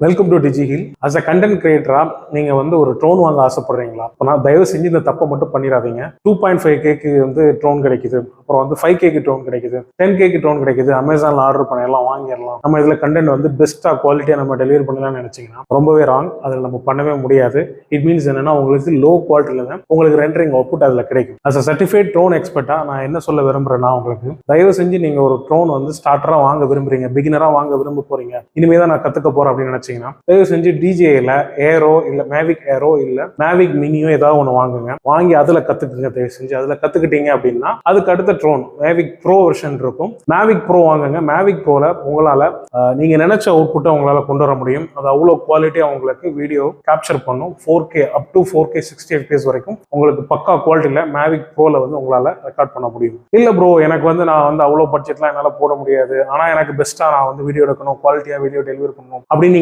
Welcome to Digihill. As a content கிரியேட்டரா நீங்க வந்து ஒரு ட்ரோன் வாங்க ஆசைப்படுறீங்களா? நான் தயவு செஞ்சு இந்த தப்பை மட்டும் பண்ணிடாதீங்க. 2.5K வந்து ட்ரோன் கிடைக்குது, அப்புறம் வந்து 5K ட்ரோன் கிடைக்குது, 10K ட்ரோன் கிடைக்குது, அமேசான்ல ஆர்டர் பண்ணிடலாம், வாங்கிடலாம், நம்ம இதுல கண்டென்ட் வந்து பெஸ்டா குவாலிட்டியா நம்ம டெலிவரி பண்ணலாம்னு நினைச்சீங்கன்னா ரொம்பவே ராங். அதில் நம்ம பண்ணவே முடியாது. இட் மீன்ஸ் என்னன்னா, உங்களுக்கு லோ குவாலிட்டியில தான் உங்களுக்கு ரெண்டரிங் அவுட்புட் அதில் கிடைக்கும். அஸ் அ சர்டிஃபைட் ட்ரோன் எக்ஸ்பர்ட்டா நான் என்ன சொல்ல விரும்புறேன்னா, உங்களுக்கு தயவு செஞ்சு நீங்க ஒரு ட்ரோன் வந்து ஸ்டார்டரா வாங்க விரும்புறீங்க, பிகினரா வாங்க விரும்ப போறீங்க, இனிமே தான் நான் கத்துக்க போறேன் அப்படின்னு நினைச்சீங்கன்னா தயவு செஞ்சு டிஜேல ஏரோ இல்ல மேவிக் ஏரோ இல்ல மேவிக் மினியோ ஏதாவது ஒன்று வாங்குங்க. வாங்கி அதுல கத்துக்குங்க. தயவு செஞ்சு அதுல கத்துக்கிட்டீங்க அப்படின்னா அதுக்கு அடுத்த ட்ரோன் மேவிக் ப்ரோ வெர்ஷன் இருக்கும். மேவிக் ப்ரோ வாங்குங்க. மேவிக் ப்ரோல உங்களால நீங்க நினைச்ச அவுட்புட்டை உங்களால கொண்டு வர முடியும். அது அவ்வளோ குவாலிட்டியா உங்களுக்கு வீடியோ கேப்சர் பண்ணும். 4K up to 4K 60 FPS வரைக்கும் உங்களுக்கு பக்கா குவாலிட்டியில மேவிக் ப்ரோல வந்து உங்களால ரெக்கார்ட் பண்ண முடியும். இல்ல ப்ரோ, எனக்கு வந்து நான் வந்து அவ்வளோ பட்ஜெட்லாம் என்னால போட முடியாது, ஆனா எனக்கு பெஸ்டா நான் வந்து வீடியோ எடுக்கணும், குவாலிட்டியா வீடியோ டெலிவரி பண்ணணும் அப்படின்னு நீங்க